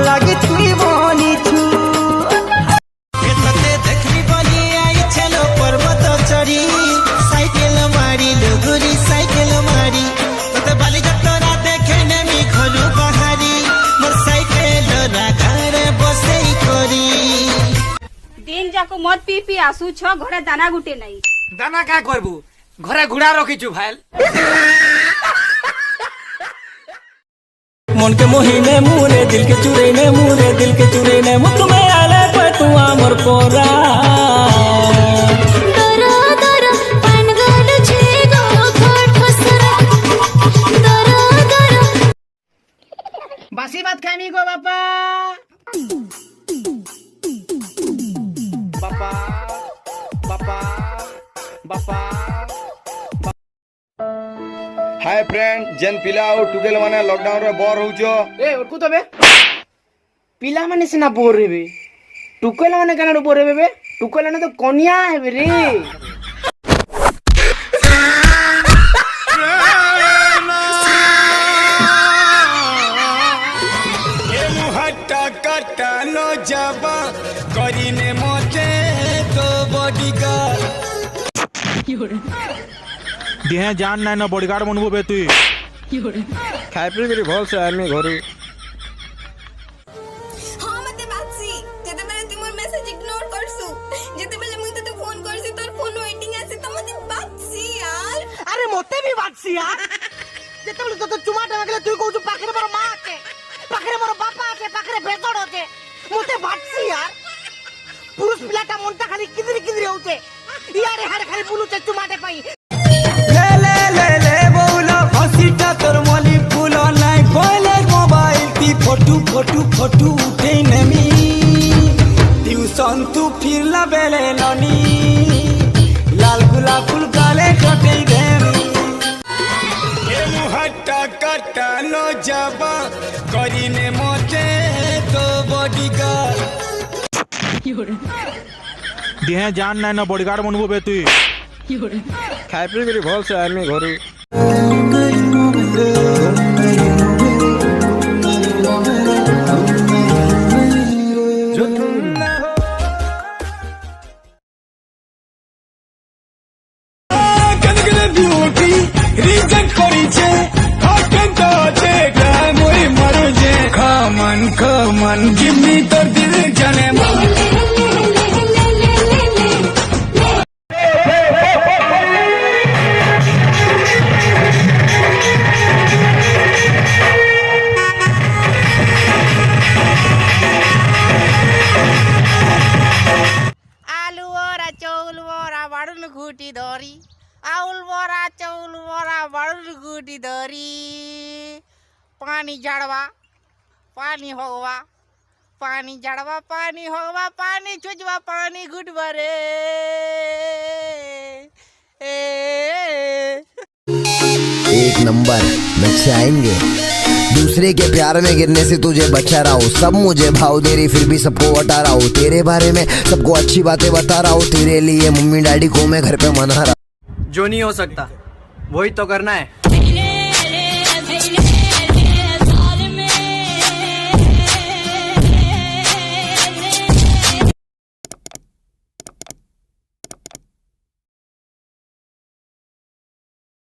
लगी तुई बनी छु एतते देखली बनी आई चलो पर्वत चढ़ी साइकिल मारी लुगुरी साइकिल मारी तते बाली जतरा देखे नेमी घरु बाहारी मोर साइकिल रागारे बसेई करी दिन जाको मत पी पी आसु छ घरे दाना गुटे नहीं दाना क्या करबू घरे घुड़ा रखी भाईल मन के मोहिने मुरे दिल के चुरेने मुरे दिल के चुरेने मु तुम्हें आले पे तू आमर पोरा दरा दरा पनगल छे गो घाट हसरा दरा दरा बासी बात खानी गो बापा बापा बापा बापा हाय फ्रेंड जेन पिला और टुगेल माने लॉकडाउन रे बोर होउछो ए ओरकू तो बे पिला माने सिना बोर हेबे टुकेला माने कना बोर हेबे बे टुकेला ने तो कोनिया हेबे रे ए मुहट्टा कट्टा लो जाबा करीने मोटे तो बॉडीगार्ड दिहे जान ना ना बॉडीगार्ड बनबो बे तू खाइ पी करी भल से आमी घरु हां मते बातसी जेते बेले तुम मोर मेसेज इग्नोर करसु जेते बेले मुई तते फोन करसी तोर फोन वेटिंग आसी त मते बातसी यार अरे मोते भी बातसी यार जेते बेले तो चुमाटा लागले तू कहू पाखरे मोर मां आके पाखरे मोर बापा आके पाखरे भेतड़ होते मोते बातसी यार पुरुष पिलाटा मनटा खाली किदरी किदरी होते यार हारे खाली बुलुचे चुमाटे पाई ले ले ले ले बोला हसीटा तोर मली फूल नाइ बोले मोबाइल ती फोटो फोटो फोटो उठे नेमी ट्यूशन तू फिर ला बेले ननी लाल गुलाब फूल गाले कटे देमी ए मुहट्टा कट्टा लो जाबा करीने मोटे तो बॉडीगार्ड दिहे जान ना ना बॉडीगार्ड बनबो बे तू खाइ पी करी भल से आमी घरु Come on, give me the dil jane आलू बोरा चौल बोरा बड़न घूटी धरी आउल बोरा चौल बोरा बड़न घूटी धरी पानी जड़वा पानी होवा पानी जड़वा पानी होवा पानी चुजवा पानी गुटवा रे एक नंबर नक्शे आएंगे दूसरे के प्यार में गिरने से तुझे बचा रहा हूँ सब मुझे भाव दे रही फिर भी सबको बता रहा हूँ तेरे बारे में सबको अच्छी बातें बता रहा हूँ तेरे लिए मम्मी डैडी को मैं घर पे मना रहा जो नहीं हो सकता वही तो करना है